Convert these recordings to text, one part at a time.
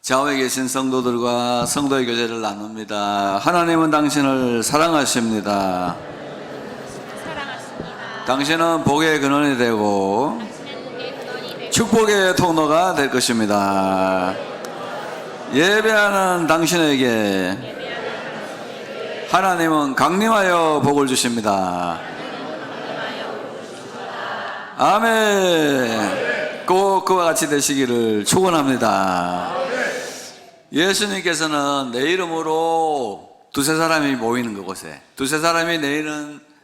좌우에 계신 성도들과 성도의 교제를 나눕니다. 하나님은 당신을 사랑하십니다. 당신은 복의 근원이 되고 축복의 통로가 될 것입니다. 예배하는 당신에게 하나님은 강림하여 복을 주십니다. 아멘. 꼭 그와 같이 되시기를 축원합니다. 예수님께서는 내 이름으로 두세 사람이 모이는 그곳에, 두세 사람이 내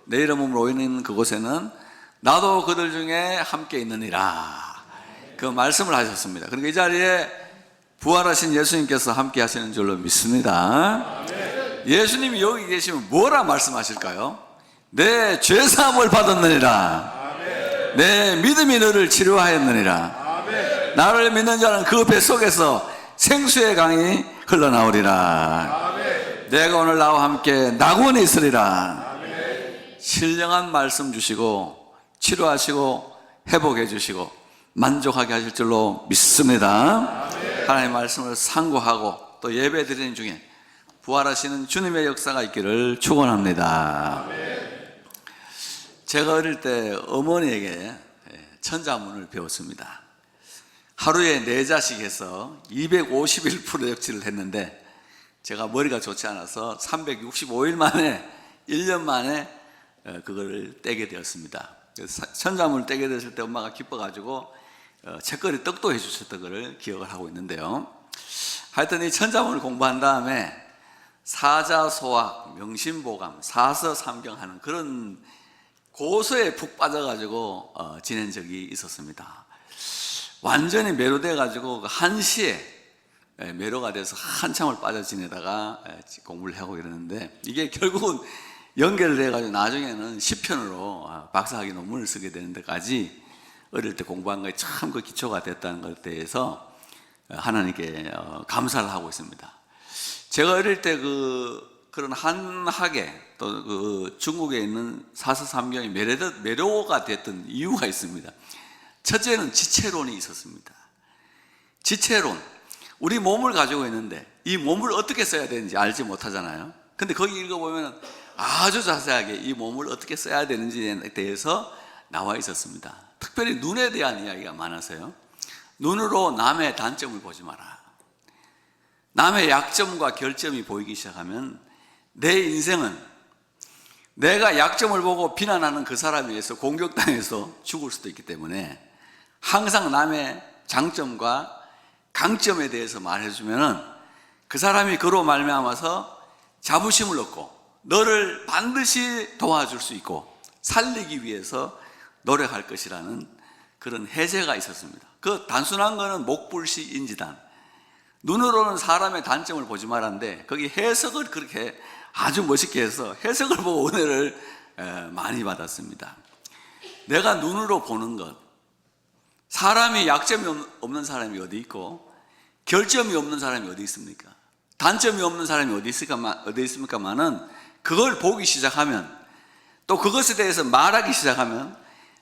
이름으로 모이는 그곳에는 나도 그들 중에 함께 있느니라, 그 말씀을 하셨습니다. 그러니까 이 자리에 부활하신 예수님께서 함께 하시는 줄로 믿습니다. 예수님이 여기 계시면 뭐라 말씀하실까요? 내 죄사함을 받았느니라, 내 믿음이 너를 치료하였느니라, 나를 믿는 자는 그 뱃속에서 생수의 강이 흘러나오리라. 내가 오늘 나와 함께 낙원에 있으리라. 신령한 말씀 주시고 치료하시고 회복해 주시고 만족하게 하실 줄로 믿습니다. 하나님의 말씀을 상고하고 또 예배 드리는 중에 부활하시는 주님의 역사가 있기를 축원합니다. 제가 어릴 때 어머니에게 천자문을 배웠습니다. 하루에 4자씩 해서 251 프로젝트를 했는데 제가 머리가 좋지 않아서 365일 만에 1년 만에 그거를 떼게 되었습니다. 그래서 천자문을 떼게 됐을 때 엄마가 기뻐가지고 책거리 떡도 해주셨던 것을 기억을 하고 있는데요. 하여튼 이 천자문을 공부한 다음에 사자소학, 명심보감, 사서삼경하는 그런 고서에 푹 빠져가지고 지낸 적이 있었습니다. 완전히 매료돼 가지고 한시에 매료가 돼서 한참을 빠져 지내다가 공부를 하고 이러는데, 이게 결국은 연결을 해가지고 나중에는 시편으로 박사학위 논문을 쓰게 되는 데까지 어릴 때 공부한 것이 참 그 기초가 됐다는 것에 대해서 하나님께 감사를 하고 있습니다. 제가 어릴 때 그런 한학에 또 그 중국에 있는 사서삼경이 매료가 됐던 이유가 있습니다. 첫째는 지체론이 있었습니다. 지체론. 우리 몸을 가지고 있는데 이 몸을 어떻게 써야 되는지 알지 못하잖아요. 근데 거기 읽어보면 아주 자세하게 이 몸을 어떻게 써야 되는지에 대해서 나와 있었습니다. 특별히 눈에 대한 이야기가 많아서요. 눈으로 남의 단점을 보지 마라. 남의 약점과 결점이 보이기 시작하면 내 인생은 내가 약점을 보고 비난하는 그 사람에 의해서 공격당해서 죽을 수도 있기 때문에 항상 남의 장점과 강점에 대해서 말해주면은 그 사람이 그로 말미암아서 자부심을 얻고 너를 반드시 도와줄 수 있고 살리기 위해서 노력할 것이라는 그런 해제가 있었습니다. 그 단순한 거는 목불시 인지단, 눈으로는 사람의 단점을 보지 말았는데 거기 해석을 그렇게 아주 멋있게 해서 해석을 보고 은혜를 많이 받았습니다. 내가 눈으로 보는 것, 사람이 약점이 없는 사람이 어디 있고 결점이 없는 사람이 어디 있습니까? 단점이 없는 사람이 어디 있습니까만은 그걸 보기 시작하면, 또 그것에 대해서 말하기 시작하면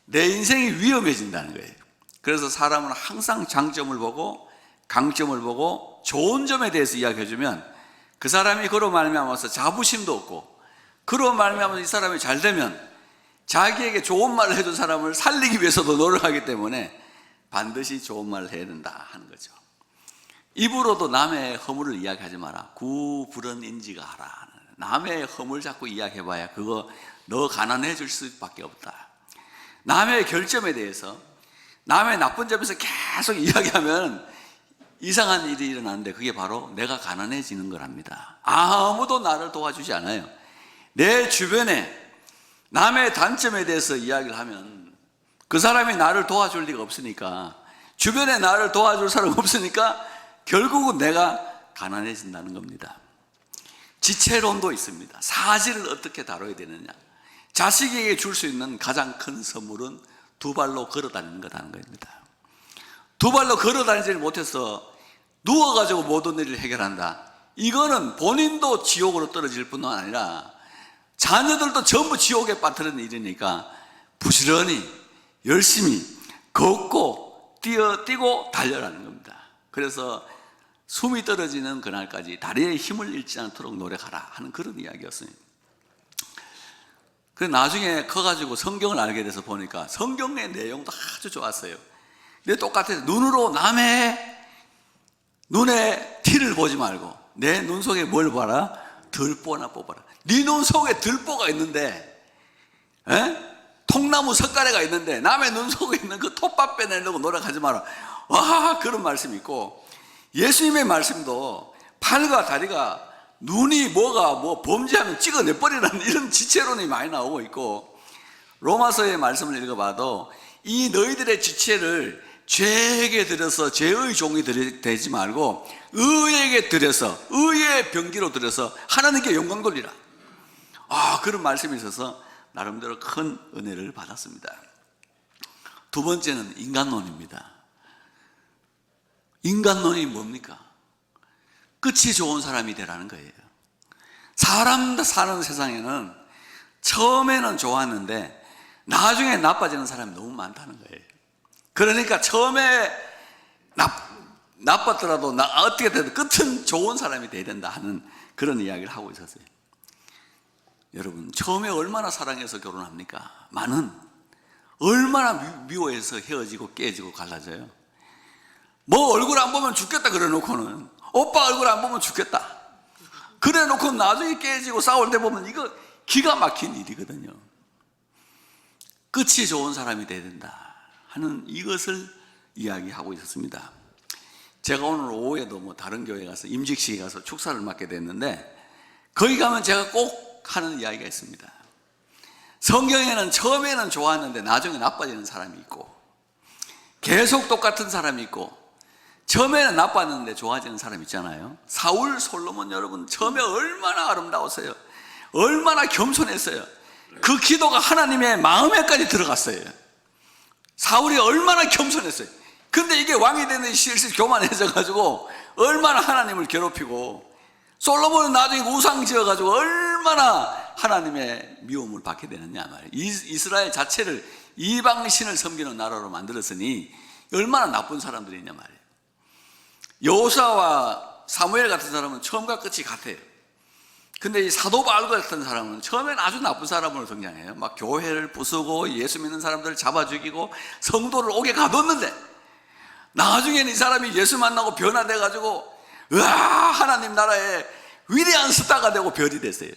내 인생이 위험해진다는 거예요. 그래서 사람은 항상 장점을 보고 강점을 보고 좋은 점에 대해서 이야기해주면 그 사람이 그로 말미암아서 자부심도 없고, 그로 말미암아서 이 사람이 잘 되면 자기에게 좋은 말을 해준 사람을 살리기 위해서도 노력하기 때문에 반드시 좋은 말을 해야 된다 하는 거죠. 입으로도 남의 허물을 이야기하지 마라. 구불언인지가 하라. 남의 허물 자꾸 이야기해봐야 그거 너 가난해질 수밖에 없다. 남의 결점에 대해서, 남의 나쁜 점에서 계속 이야기하면 이상한 일이 일어나는데 그게 바로 내가 가난해지는 거랍니다. 아무도 나를 도와주지 않아요. 내 주변에 남의 단점에 대해서 이야기를 하면 그 사람이 나를 도와줄 리가 없으니까, 주변에 나를 도와줄 사람 없으니까 결국은 내가 가난해진다는 겁니다. 지체론도 있습니다. 사실을 어떻게 다뤄야 되느냐. 자식에게 줄 수 있는 가장 큰 선물은 두 발로 걸어 다니는 거라는 겁니다. 두 발로 걸어 다니지 못해서 누워가지고 모든 일을 해결한다. 이거는 본인도 지옥으로 떨어질 뿐만 아니라 자녀들도 전부 지옥에 빠뜨리는 일이니까 부지런히 열심히 걷고 뛰고 달려라는 겁니다. 그래서 숨이 떨어지는 그날까지 다리에 힘을 잃지 않도록 노력하라 하는 그런 이야기였어요. 그래서 나중에 커가지고 성경을 알게 돼서 보니까 성경의 내용도 아주 좋았어요. 근데 똑같아요. 눈으로 남의 눈에 티를 보지 말고 내 눈 속에 뭘 봐라? 들보나 뽑아라. 네 눈 속에 들보가 있는데, 통나무 석가래가 있는데 남의 눈 속에 있는 그 톱밥 빼내려고 노력하지 마라. 와, 그런 말씀이 있고, 예수님의 말씀도 팔과 다리가 눈이 뭐가 범죄하면 찍어내버리라는 이런 지체론이 많이 나오고 있고, 로마서의 말씀을 읽어봐도 이 너희들의 지체를 죄에게 드려서 죄의 종이 되지 말고 의에게 드려서 의의 병기로 드려서 하나님께 영광 돌리라. 그런 말씀이 있어서 나름대로 큰 은혜를 받았습니다. 두 번째는 인간론입니다. 인간론이 뭡니까? 끝이 좋은 사람이 되라는 거예요. 사람 사는 세상에는 처음에는 좋았는데 나중에 나빠지는 사람이 너무 많다는 거예요. 그러니까 처음에 나빴더라도 어떻게 되든 끝은 좋은 사람이 돼야 된다 하는 그런 이야기를 하고 있었어요. 여러분, 처음에 얼마나 사랑해서 결혼합니까? 많은 얼마나 미워해서 헤어지고 깨지고 갈라져요. 뭐 얼굴 안 보면 죽겠다 그래 놓고는, 오빠 얼굴 안 보면 죽겠다 그래 놓고 나중에 깨지고 싸울 때 보면 이거 기가 막힌 일이거든요. 끝이 좋은 사람이 돼야 된다 하는 이것을 이야기하고 있었습니다. 제가 오늘 오후에도 다른 교회 가서 임직식에 가서 축사를 맡게 됐는데, 거기 가면 제가 꼭 하는 이야기가 있습니다. 성경에는 처음에는 좋았는데 나중에 나빠지는 사람이 있고, 계속 똑같은 사람이 있고, 처음에는 나빴는데 좋아지는 사람 있잖아요. 사울, 솔로몬, 여러분 처음에 얼마나 아름다웠어요. 얼마나 겸손했어요. 그 기도가 하나님의 마음에까지 들어갔어요. 사울이 얼마나 겸손했어요. 근데 이게 왕이 되는 실실 교만해져 가지고 얼마나 하나님을 괴롭히고, 솔로몬은 나중에 우상 지어 가지고 얼마나 하나님의 미움을 받게 되느냐 말이에요. 이스라엘 자체를 이방신을 섬기는 나라로 만들었으니 얼마나 나쁜 사람들이 있냐 말이에요. 여호수아와 사무엘 같은 사람은 처음과 끝이 같아요. 근데 이 사도 바울 같은 사람은 처음엔 아주 나쁜 사람으로 등장해요. 막 교회를 부수고 예수 믿는 사람들을 잡아 죽이고 성도를 옥에 가뒀는데, 나중에는 이 사람이 예수 만나고 변화돼 가지고 하나님 나라의 위대한 스타가 되고 별이 됐어요.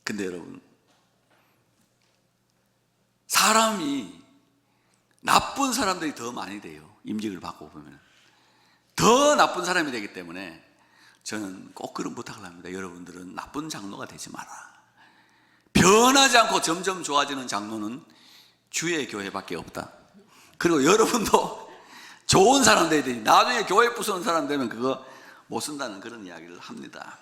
근데 여러분, 사람이 나쁜 사람들이 더 많이 돼요. 임직을 받고 보면 더 나쁜 사람이 되기 때문에 저는 꼭 그런 부탁을 합니다. 여러분들은 나쁜 장로가 되지 마라. 변하지 않고 점점 좋아지는 장로는 주의 교회밖에 없다. 그리고 여러분도 좋은 사람 돼야 되니 나중에 교회 부수는 사람 되면 그거 못 쓴다는 그런 이야기를 합니다.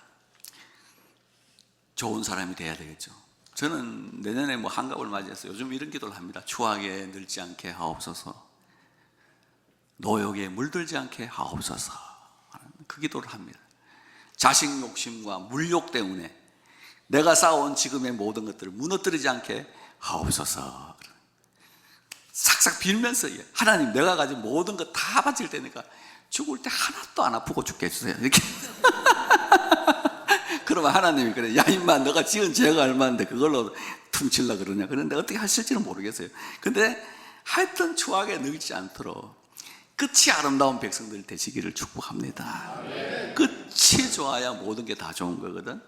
좋은 사람이 돼야 되겠죠. 저는 내년에 한갑을 맞이해서 요즘 이런 기도를 합니다. 추악에 늘지 않게 하옵소서, 노역에 물들지 않게 하옵소서, 그 기도를 합니다. 자식 욕심과 물욕 때문에 내가 쌓아온 지금의 모든 것들을 무너뜨리지 않게 하옵소서. 싹싹 빌면서, 하나님 내가 가진 모든 것 다 바칠 테니까 죽을 때 하나도 안 아프고 죽게 해주세요. 이렇게. 그러면 하나님이 그래, 야 임마 너가 지은 죄가 얼마인데 그걸로 퉁치려고 그러냐. 그런데 어떻게 하실지는 모르겠어요. 근데 하여튼 추악에 늘지 않도록 끝이 아름다운 백성들 되시기를 축복합니다. 끝이 좋아야 모든 게 다 좋은 거거든.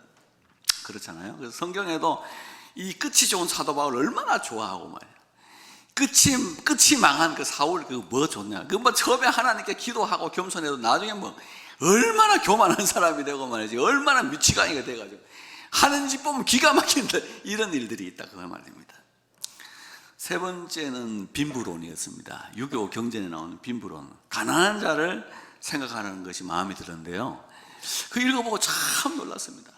그렇잖아요. 그래서 성경에도 이 끝이 좋은 사도 바울 얼마나 좋아하고 말이야. 끝이 망한 그 사울 그거 뭐 좋냐. 처음에 하나님께 기도하고 겸손해도 나중에 얼마나 교만한 사람이 되고 말이지. 얼마나 미치광이가 돼가지고 하는 짓 보면 기가 막힌데 이런 일들이 있다 그 말입니다. 세 번째는 빈부론이었습니다. 유교 경전에 나오는 빈부론. 가난한 자를 생각하는 것이 마음에 들었는데요, 그 읽어보고 참 놀랐습니다.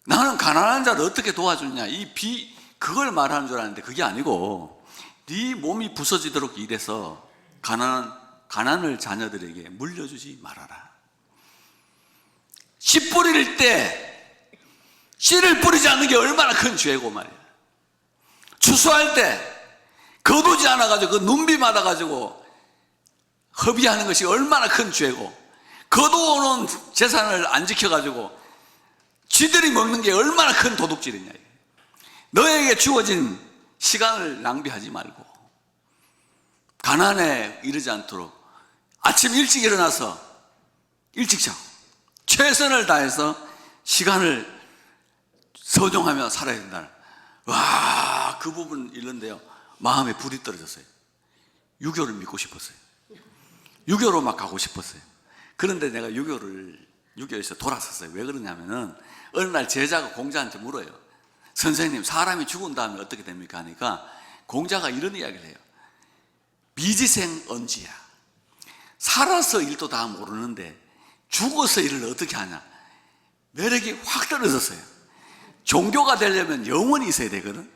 나는 가난한 자를 어떻게 도와주냐, 그걸 말하는 줄 알았는데 그게 아니고, 네 몸이 부서지도록 일해서 가난을 자녀들에게 물려주지 말아라. 씨 뿌릴 때 씨를 뿌리지 않는 게 얼마나 큰 죄고 말이야. 추수할 때 거두지 않아가지고 그 눈비 맞아가지고 허비하는 것이 얼마나 큰 죄고, 거두어오는 재산을 안 지켜가지고 쥐들이 먹는 게 얼마나 큰 도둑질이냐. 너에게 주어진 시간을 낭비하지 말고 가난에 이르지 않도록 아침 일찍 일어나서 일찍 자고 최선을 다해서 시간을 소중하며 살아야 된다. 와, 그 부분 읽는데요, 마음에 불이 떨어졌어요. 유교를 믿고 싶었어요. 유교로 막 가고 싶었어요. 그런데 내가 유교에서 돌아섰어요. 왜 그러냐면은 어느 날 제자가 공자한테 물어요. 선생님, 사람이 죽은 다음에 어떻게 됩니까? 하니까 공자가 이런 이야기를 해요. 미지생 언지야. 살아서 일도 다 모르는데 죽어서 일을 어떻게 하냐. 매력이 확 떨어졌어요. 종교가 되려면 영혼이 있어야 되거든.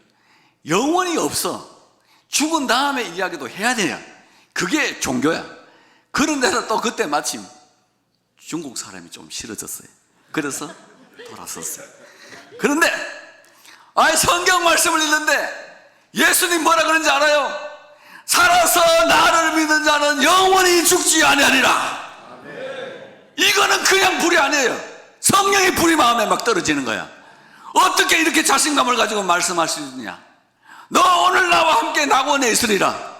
영혼이 없어. 죽은 다음에 이야기도 해야 돼요. 그게 종교야. 그런데도 또 그때 마침 중국 사람이 좀 싫어졌어요. 그래서 돌아섰어요. 그런데 성경 말씀을 읽는데 예수님 뭐라 그런지 알아요? 살아서 나를 믿는 자는 영원히 죽지 아니하리라. 이거는 그냥 불이 아니에요. 성령의 불이 마음에 막 떨어지는 거야. 어떻게 이렇게 자신감을 가지고 말씀할 수 있느냐. 너 오늘 나와 함께 낙원에 있으리라.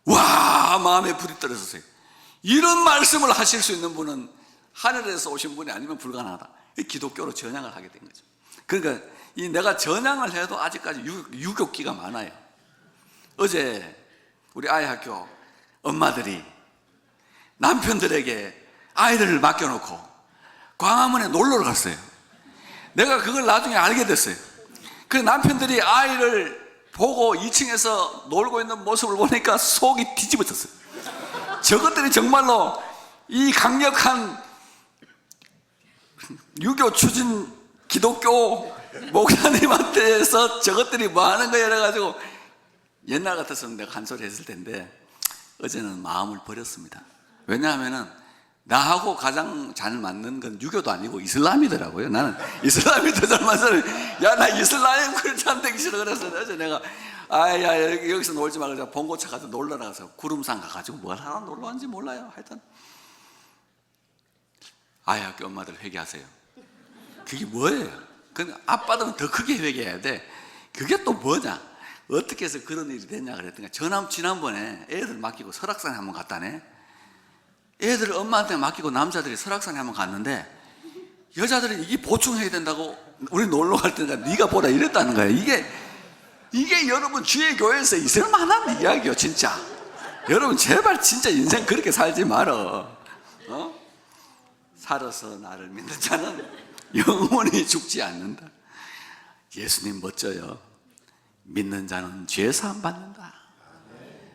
와, 마음에 불이 떨어졌어요. 이런 말씀을 하실 수 있는 분은 하늘에서 오신 분이 아니면 불가능하다. 기독교로 전향을 하게 된 거죠. 그러니까 내가 전향을 해도 아직까지 유교기가 많아요. 어제 우리 아이 학교 엄마들이 남편들에게 아이들을 맡겨놓고 광화문에 놀러 갔어요. 내가 그걸 나중에 알게 됐어요. 그 남편들이 아이를 보고 2층에서 놀고 있는 모습을 보니까 속이 뒤집어졌어요. 저것들이 정말로 이 강력한 유교 추진 기독교 목사님한테서 저것들이 뭐 하는 거야 이래가지고 옛날 같았으면 내가 한 소리 했을 텐데 어제는 마음을 버렸습니다. 왜냐하면은 나하고 가장 잘 맞는 건 유교도 아니고 이슬람이더라고요. 나는 이슬람이 더 잘 맞아요. 야, 나 이슬람 크리스찬 되기 싫어. 그래서 어제 내가 여기서 놀지 말고 봉고차 가서 놀러 나가서 구름산 가가지고 뭘 하나 놀러 왔는지 몰라요. 하여튼 아이 학교 엄마들 회개하세요. 그게 뭐예요? 근데 아빠들은 더 크게 회개해야 돼. 그게 또 뭐냐? 어떻게 해서 그런 일이 됐냐 그랬더니 지난번에 애들 맡기고 설악산에 한번 갔다네. 애들을 엄마한테 맡기고 남자들이 설악산에 한번 갔는데 여자들이 이게 보충해야 된다고 우리 놀러 갈 때가 네가 보라 이랬다는 거예요. 이게 여러분 주의 교회에서 있을 만한 이야기요. 진짜 여러분 제발 진짜 인생 그렇게 살지 말어. 살아서 나를 믿는 자는 영원히 죽지 않는다. 예수님 멋져요. 믿는 자는 죄 사함 받는다.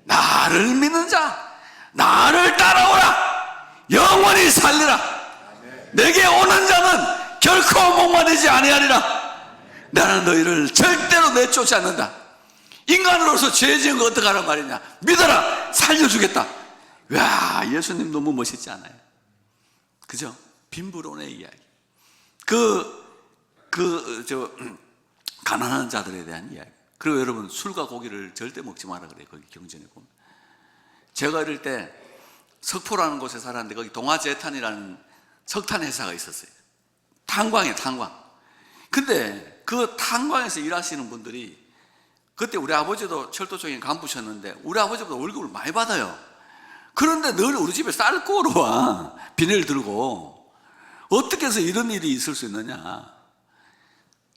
나를 믿는 자, 나를 따라오라. 영원히 살리라. 내게 오는 자는 결코 목마르지 아니하리라. 나는 너희를 절대로 내쫓지 않는다. 인간으로서 죄 지은 거 어떡하란 말이냐. 믿어라. 살려주겠다. 와, 예수님 너무 멋있지 않아요? 그죠? 빈부론의 이야기. 가난한 자들에 대한 이야기. 그리고 여러분 술과 고기를 절대 먹지 마라 그래요. 거기 경전에 보면. 제가 어릴 때 석포라는 곳에 살았는데 거기 동아제탄이라는 석탄 회사가 있었어요. 탄광이에요, 탄광. 근데 그 탄광에서 일하시는 분들이 그때 우리 아버지도 철도 쪽에 간부셨는데 우리 아버지보다 월급을 많이 받아요. 그런데 늘 우리 집에 쌀 구우러 와. 비닐 들고. 어떻게 해서 이런 일이 있을 수 있느냐.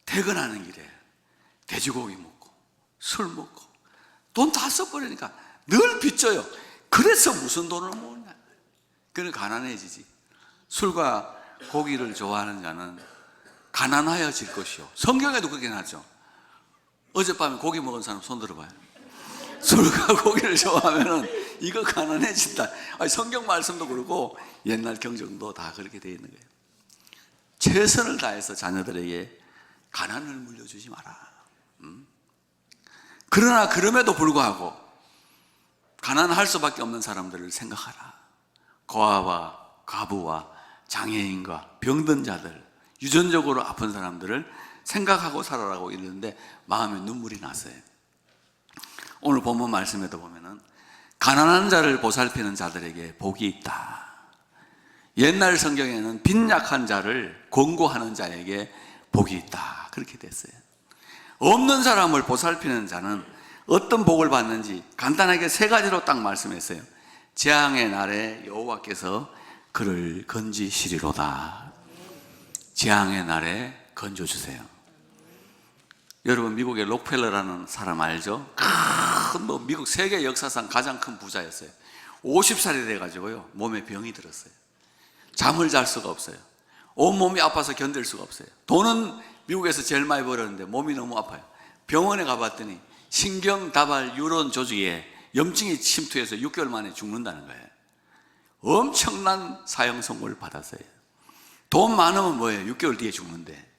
퇴근하는 길에 돼지고기 먹고 술 먹고 돈 다 써버리니까 늘 빚져요. 그래서 무슨 돈을 모으냐. 그는 가난해지지. 술과 고기를 좋아하는 자는 가난하여질 것이요. 성경에도 그렇게 나죠. 어젯밤에 고기 먹은 사람 손 들어봐요. 술과 고기를 좋아하면 이거 가난해진다. 성경 말씀도 그렇고 옛날 경전도 다 그렇게 되어 있는 거예요. 최선을 다해서 자녀들에게 가난을 물려주지 마라. 그러나 그럼에도 불구하고 가난할 수밖에 없는 사람들을 생각하라. 고아와 과부와 장애인과 병든 자들, 유전적으로 아픈 사람들을 생각하고 살아라고 있는데 마음에 눈물이 났어요. 오늘 본문 말씀에도 보면은 가난한 자를 보살피는 자들에게 복이 있다. 옛날 성경에는 빈약한 자를 권고하는 자에게 복이 있다, 그렇게 됐어요. 없는 사람을 보살피는 자는 어떤 복을 받는지 간단하게 세 가지로 딱 말씀했어요. 재앙의 날에 여호와께서 그를 건지시리로다. 재앙의 날에 건져주세요. 여러분, 미국의 록펠러라는 사람 알죠? 미국 세계 역사상 가장 큰 부자였어요. 50살이 돼가지고요, 몸에 병이 들었어요. 잠을 잘 수가 없어요. 온몸이 아파서 견딜 수가 없어요. 돈은 미국에서 제일 많이 벌었는데 몸이 너무 아파요. 병원에 가봤더니 신경다발 뉴런 조직에 염증이 침투해서 6개월 만에 죽는다는 거예요. 엄청난 사형 선고를 받았어요. 돈 많으면 뭐예요? 6개월 뒤에 죽는데.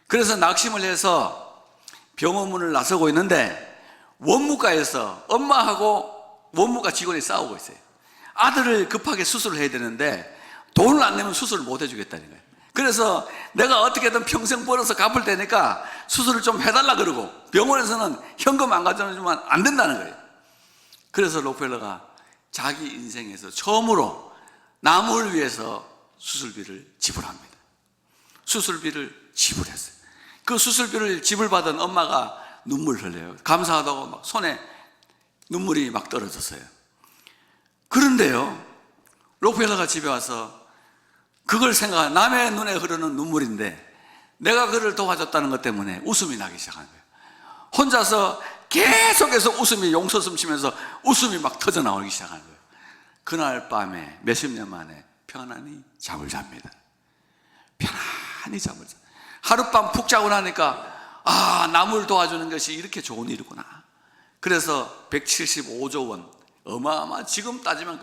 그래서 낙심을 해서 병원 문을 나서고 있는데 원무과에서 엄마하고 원무과 직원이 싸우고 있어요. 아들을 급하게 수술을 해야 되는데 돈을 안 내면 수술을 못 해주겠다는 거예요. 그래서 내가 어떻게든 평생 벌어서 갚을 테니까 수술을 좀 해달라 그러고, 병원에서는 현금 안 가져주면 안 된다는 거예요. 그래서 록펠러가 자기 인생에서 처음으로 남을 위해서 수술비를 지불합니다. 수술비를 지불했어요. 그 수술비를 지불받은 엄마가 눈물 흘려요. 감사하다고 막 손에 눈물이 막 떨어졌어요. 그런데요, 록펠러가 집에 와서 그걸 생각하면 남의 눈에 흐르는 눈물인데 내가 그를 도와줬다는 것 때문에 웃음이 나기 시작한 거예요. 혼자서 계속해서 웃음이 용서숨 치면서 웃음이 막 터져 나오기 시작한 거예요. 그날 밤에 몇십 년 만에 편안히 잠을 잡니다. 편안히 잠을 잡니다. 하룻밤 푹 자고 나니까 남을 도와주는 것이 이렇게 좋은 일이구나. 그래서 175조 원, 지금 따지면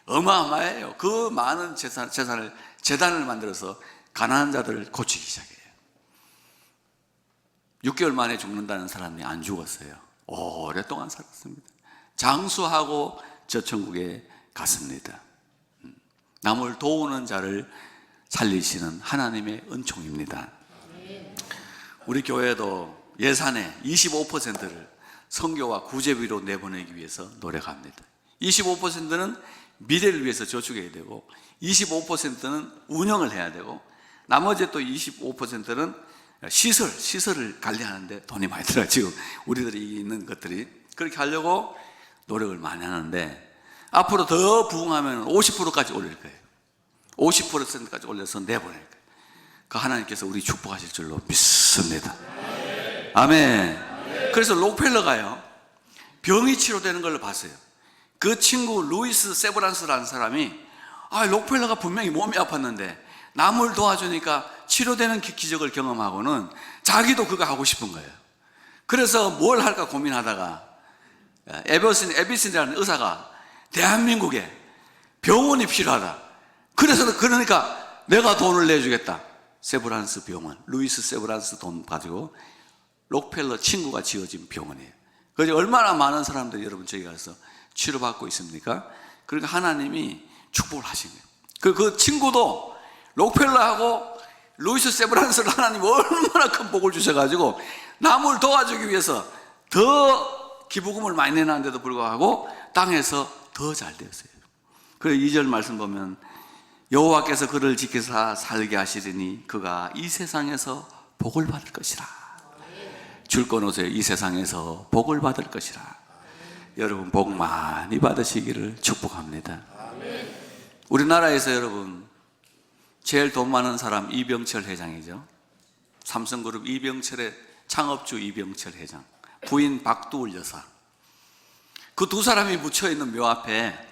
어마어마해요. 그 많은 재단을 만들어서 가난한 자들을 고치기 시작해요. 6개월 만에 죽는다는 사람이 안 죽었어요. 오랫동안 살았습니다. 장수하고 저 천국에 갔습니다. 남을 도우는 자를 살리시는 하나님의 은총입니다. 우리 교회도 예산의 25%를 선교와 구제비로 내보내기 위해서 노력합니다. 25%는 미래를 위해서 저축해야 되고 25%는 운영을 해야 되고 나머지 또 25%는 시설을 관리하는데 돈이 많이 들어요. 지금 우리들이 있는 것들이 그렇게 하려고 노력을 많이 하는데 앞으로 더 부흥하면 50%까지 올릴 거예요. 50%까지 올려서 내보낼 거예요. 그 하나님께서 우리 축복하실 줄로 믿습니다. 아멘. 그래서 록펠러가요, 병이 치료되는 걸 봤어요. 그 친구 루이스 세브란스라는 사람이 록펠러가 분명히 몸이 아팠는데 남을 도와주니까 치료되는 기적을 경험하고는 자기도 그거 하고 싶은 거예요. 그래서 뭘 할까 고민하다가 에비슨이라는 의사가 대한민국에 병원이 필요하다. 그러니까 내가 돈을 내주겠다. 세브란스 병원, 루이스 세브란스 돈 가지고 록펠러 친구가 지어진 병원이에요. 그래서 얼마나 많은 사람들이 여러분 저기 가서 치료받고 있습니까? 그러니까 하나님이 축복을 하신 거예요. 그 친구도 록펠러하고 루이스 세브란스를 하나님 얼마나 큰 복을 주셔가지고 남을 도와주기 위해서 더 기부금을 많이 내놨는데도 불구하고 땅에서 더 잘 되었어요. 그래서 2절 말씀 보면 여호와께서 그를 지켜서 살게 하시리니 그가 이 세상에서 복을 받을 것이라. 줄 거 놓으세요. 이 세상에서 복을 받을 것이라. 여러분 복 많이 받으시기를 축복합니다. 우리나라에서 여러분 제일 돈 많은 사람 이병철 회장이죠. 삼성그룹 이병철의 창업주 이병철 회장, 부인 박두울 여사. 그 두 사람이 묻혀있는 묘 앞에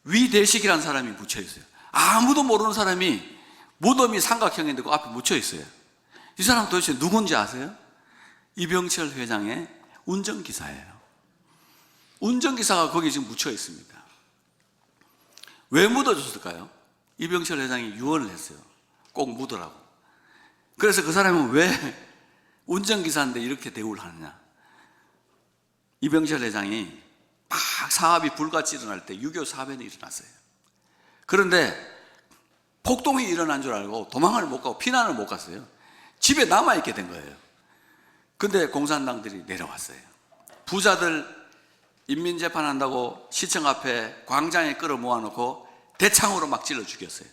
위대식이라는 사람이 묻혀있어요. 아무도 모르는 사람이 무덤이 삼각형인데 그 앞에 묻혀있어요. 이 사람 도대체 누군지 아세요? 이병철 회장의 운전기사예요. 운전기사가 거기 지금 묻혀있습니다. 왜 묻어줬을까요? 이병철 회장이 유언을 했어요. 꼭 묻으라고. 그래서 그 사람은 왜 운전기사인데 이렇게 대우를 하느냐. 이병철 회장이 막 사업이 불같이 일어날 때 6.25 사변이 일어났어요. 그런데 폭동이 일어난 줄 알고 도망을 못 가고 피난을 못 갔어요. 집에 남아있게 된 거예요. 근데 공산당들이 내려왔어요. 부자들 인민재판한다고 시청 앞에 광장에 끌어 모아놓고 대창으로 막 찔러 죽였어요.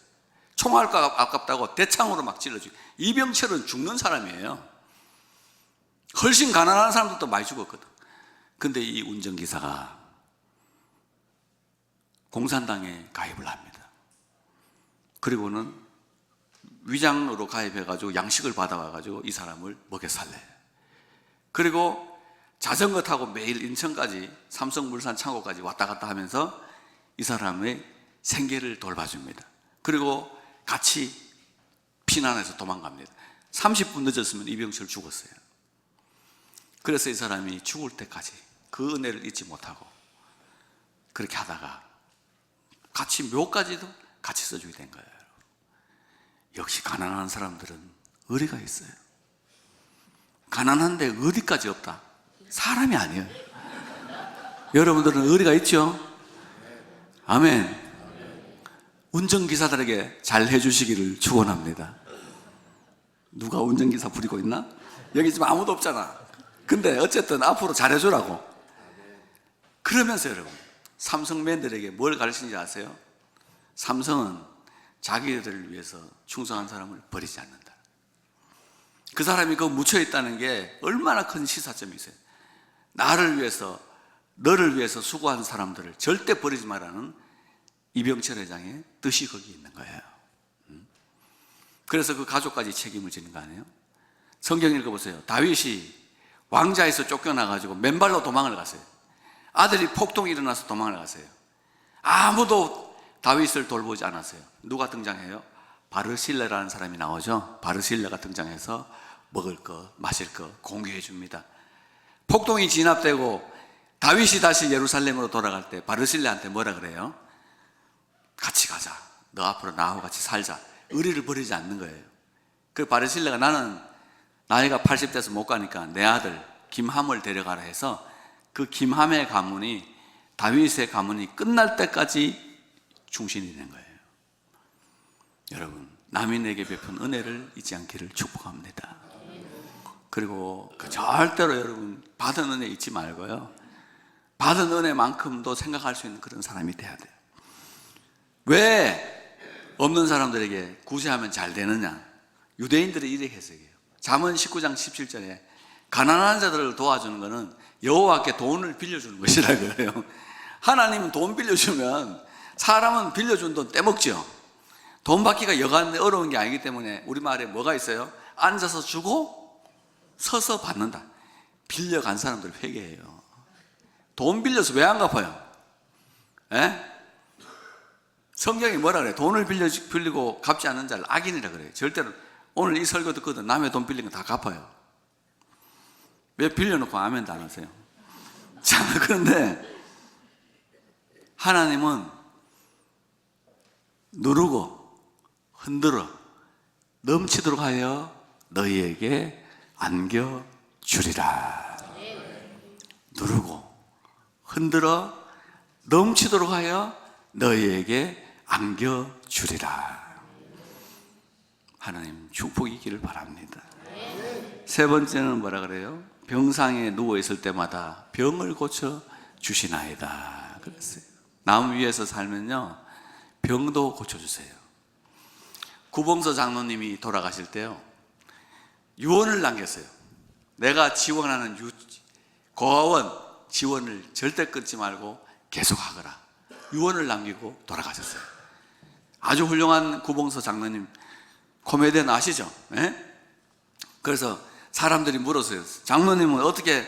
총알가 아깝다고 대창으로 막 찔러 죽였어요. 이병철은 죽는 사람이에요. 훨씬 가난한 사람들도 많이 죽었거든. 근데 이 운전기사가 공산당에 가입을 합니다. 그리고는 위장으로 가입해가지고 양식을 받아와가지고 이 사람을 먹여 살려요. 그리고 자전거 타고 매일 인천까지 삼성물산 창고까지 왔다 갔다 하면서 이 사람의 생계를 돌봐줍니다. 그리고 같이 피난해서 도망갑니다. 30분 늦었으면 이병철 죽었어요. 그래서 이 사람이 죽을 때까지 그 은혜를 잊지 못하고 그렇게 하다가 같이 묘까지도 같이 써주게 된 거예요. 역시 가난한 사람들은 의리가 있어요. 가난한데 어디까지 없다? 사람이 아니에요. 여러분들은 의리가 있죠? 아멘. 운전기사들에게 잘 해주시기를 축원합니다. 누가 운전기사 부리고 있나? 여기 지금 아무도 없잖아. 근데 어쨌든 앞으로 잘해주라고. 그러면서 여러분, 삼성맨들에게 뭘 가르치는지 아세요? 삼성은 자기들을 위해서 충성한 사람을 버리지 않는다. 그 사람이 그 묻혀있다는 게 얼마나 큰 시사점이 있어요. 나를 위해서, 너를 위해서 수고한 사람들을 절대 버리지 말라는 이병철 회장의 뜻이 거기 있는 거예요. 그래서 그 가족까지 책임을 지는 거 아니에요? 성경 읽어보세요. 다윗이 왕자에서 쫓겨나가지고 맨발로 도망을 갔어요. 아들이 폭동이 일어나서 도망을 갔어요. 아무도 다윗을 돌보지 않았어요. 누가 등장해요? 바르실레라는 사람이 나오죠. 바르실레가 등장해서 먹을 거, 마실 거 공유해 줍니다. 폭동이 진압되고 다윗이 다시 예루살렘으로 돌아갈 때 바르실레한테 뭐라 그래요? 같이 가자. 너 앞으로 나하고 같이 살자. 의리를 버리지 않는 거예요. 그 바르실레가 나는 나이가 80대에서 못 가니까 내 아들 김함을 데려가라 해서 그 김함의 가문이 다윗의 가문이 끝날 때까지 충신이 된 거예요. 여러분, 남이 내게 베푼 은혜를 잊지 않기를 축복합니다. 그리고 절대로 여러분 받은 은혜 잊지 말고요. 받은 은혜만큼도 생각할 수 있는 그런 사람이 돼야 돼요. 왜 없는 사람들에게 구제하면 잘 되느냐? 유대인들이 이렇게 해석해요. 잠언 19장 17절에 가난한 자들을 도와주는 것은 여호와께 돈을 빌려주는 것이라고 해요. 하나님은 돈 빌려주면 사람은 빌려준 돈 떼먹죠. 돈 받기가 여간 어려운 게 아니기 때문에 우리말에 뭐가 있어요? 앉아서 주고 서서 받는다. 빌려간 사람들 회개해요. 돈 빌려서 왜 안 갚아요? 에? 성경이 뭐라 그래요? 돈을 빌리고 갚지 않는 자를 악인이라 그래요. 절대로 오늘 이 설교 듣거든 남의 돈 빌린 거 다 갚아요. 왜 빌려놓고 아멘도 안 하세요? 자, 그런데 하나님은 누르고 흔들어 넘치도록 하여 너희에게 안겨주리라. 누르고 흔들어 넘치도록 하여 너희에게 안겨주리라. 하나님 축복이 있기를 바랍니다. 세 번째는 뭐라 그래요? 병상에 누워있을 때마다 병을 고쳐 주시나이다 그랬어요. 나무 위에서 살면요 병도 고쳐주세요. 구봉서 장로님이 돌아가실 때요 유언을 남겼어요. 내가 지원하는 고아원 지원을 절대 끊지 말고 계속하거라. 유언을 남기고 돌아가셨어요. 아주 훌륭한 구봉서 장로님, 코미디언 아시죠? 네? 그래서 사람들이 물었어요. 장로님은 어떻게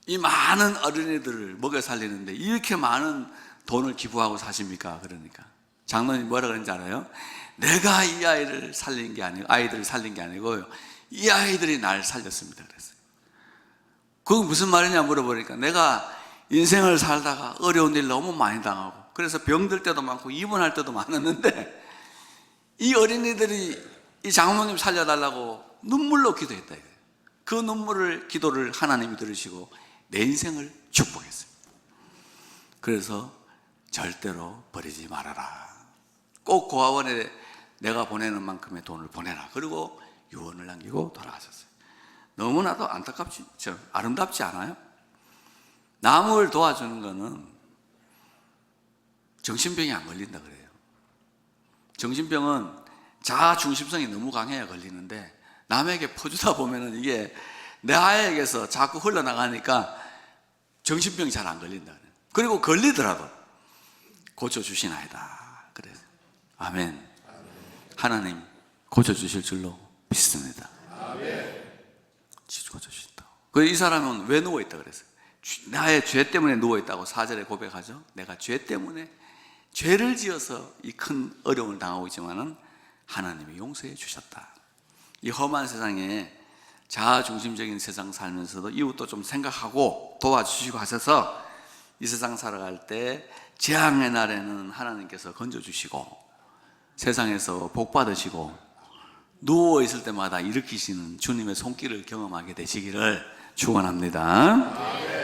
이 많은 어린이들을 먹여 살리는데 이렇게 많은 돈을 기부하고 사십니까? 그러니까 장로님 뭐라 그랬는지 알아요? 내가 이 아이들을 살린 게 아니고요 이 아이들이 날 살렸습니다 그랬어요. 그건 무슨 말이냐 물어보니까 내가 인생을 살다가 어려운 일 너무 많이 당하고 그래서 병들 때도 많고 입원할 때도 많았는데 이 어린이들이 이 장모님 살려달라고 눈물로 기도했다. 그 눈물을 기도를 하나님이 들으시고 내 인생을 축복했어요. 그래서 절대로 버리지 말아라. 꼭 고아원에 내가 보내는 만큼의 돈을 보내라. 그리고 유언을 남기고 돌아가셨어요. 너무나도 안타깝지, 아름답지 않아요? 남을 도와주는 거는 정신병이 안 걸린다 그래요. 정신병은 자아 중심성이 너무 강해야 걸리는데, 남에게 퍼주다 보면은 이게 나에게서 자꾸 흘러나가니까 정신병이 잘 안 걸린다 그래요. 그리고 걸리더라도 고쳐주시나이다 그래요. 아멘. 하나님 고쳐주실 줄로 믿습니다. 고쳐주신다. 이 사람은 왜 누워있다 그랬어요? 나의 죄 때문에 누워있다고 4절에 고백하죠. 내가 죄 때문에 죄를 지어서 이 큰 어려움을 당하고 있지만은 하나님이 용서해 주셨다. 이 험한 세상에 자아중심적인 세상 살면서도 이웃도 좀 생각하고 도와주시고 하셔서 이 세상 살아갈 때 재앙의 날에는 하나님께서 건져주시고 세상에서 복 받으시고 누워있을 때마다 일으키시는 주님의 손길을 경험하게 되시기를 축원합니다.